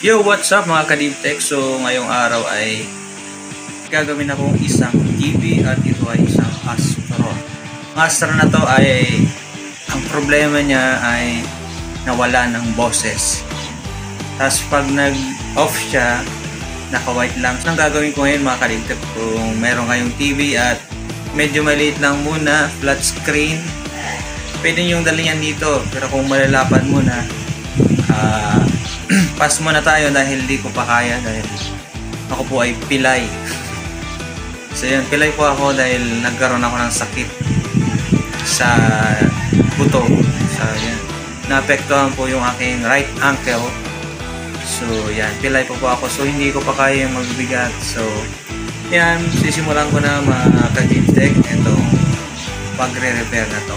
Yo, what's up mga ka-DeepTech? So, ngayong araw ay gagawin akong isang TV at ito ay isang Astro. Ang Astro na to ay, ang problema niya ay nawala ng boses. Tapos pag nag-off siya, naka-white lang. So, ang gagawin ko ngayon mga ka-DeepTech, kung meron kayong TV at medyo maliit lang muna, flat screen, pwede nyo dalhin yan dito. Pero kung malalapad muna, pass muna tayo dahil di ko pa kaya dahil ako po ay pilay. So yun, pilay po ako dahil nagkaroon ako ng sakit sa buto. So yan, naapektuhan po yung aking right ankle. So yan, pilay po ako. So hindi ko pa kaya yung magbigat. So yan, sisimulan ko na mga ka-DeepTech itong pagre-repair na to.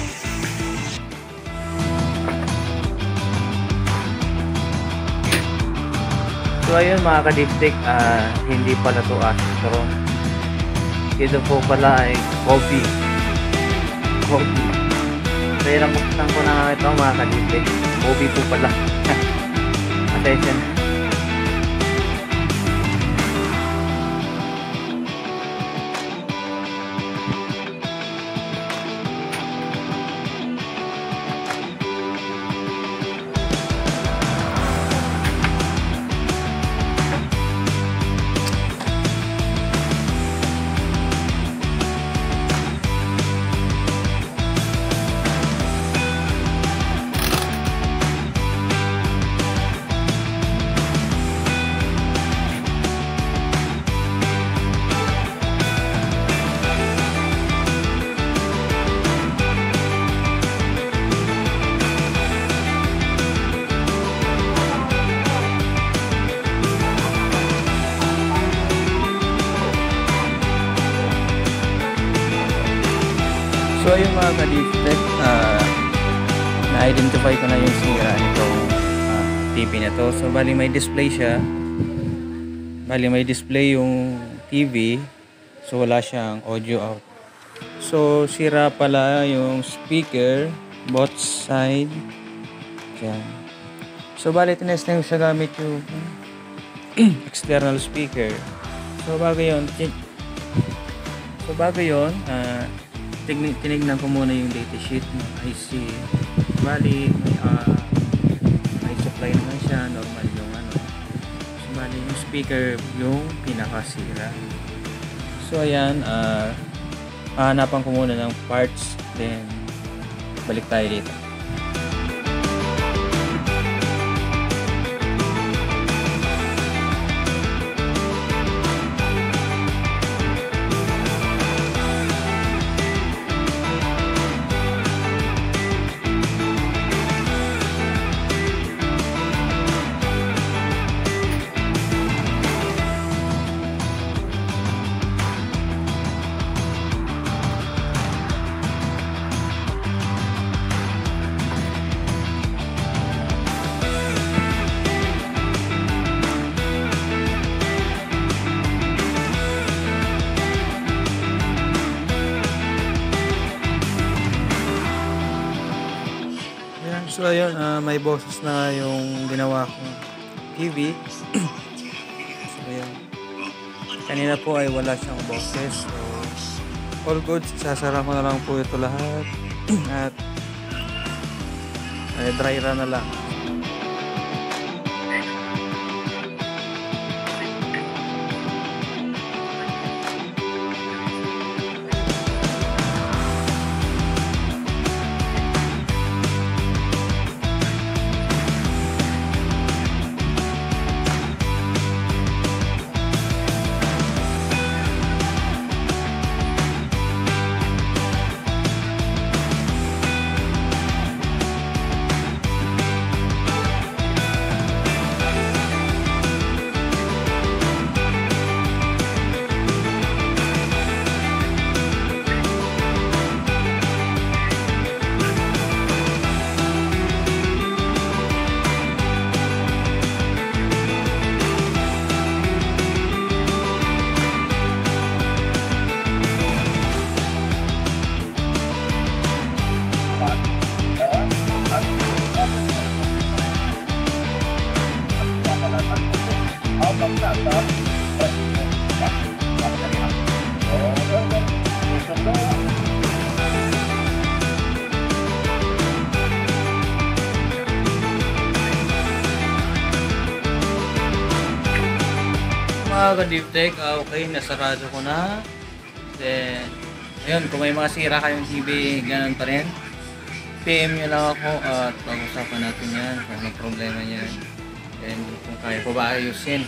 So ayun mga ka-DeepTech, hindi pala to Astro. Ito po pala ay Kobe. So yun, napuksan ko na ito mga ka-DeepTech. Kobe po pala. Attention. So ayun mga ka-DeepTech, na-identify ko na yung sira nitong TV na to. So bali may display siya. Bali may display yung TV. So wala siyang audio out. So sira pala yung speaker, both side. Yan. So bali tinest na siya gamit yung external speaker. So bago yun, tinignan ko muna yung data sheet ng IC. Bali may supply naman siya, normal yung ano. So bali yung speaker yung pinakasira. So ayan, hahanapan ko muna ng parts, then balik tayo dito. So ayun, may boses na yung ginawa kong TV. So ayun, kanina po ay wala siyang boses. So all good, sasara ko na lang po ito lahat at dry run na lang. Mga ka-deep tech, okay, nasarado ko na. Then, ayun, kung may mga sira kayong TV, ganun pa rin. PM nyo lang ako at pag-usapan natin yan kung ano problema yan. Then, kung kaya po ba ayusin.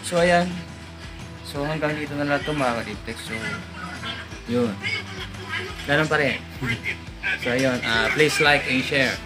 So, ayan. So, hanggang dito na lang ito mga ka-deep tech. So, yun. Ganun pa rin. So, ayun, please like and share.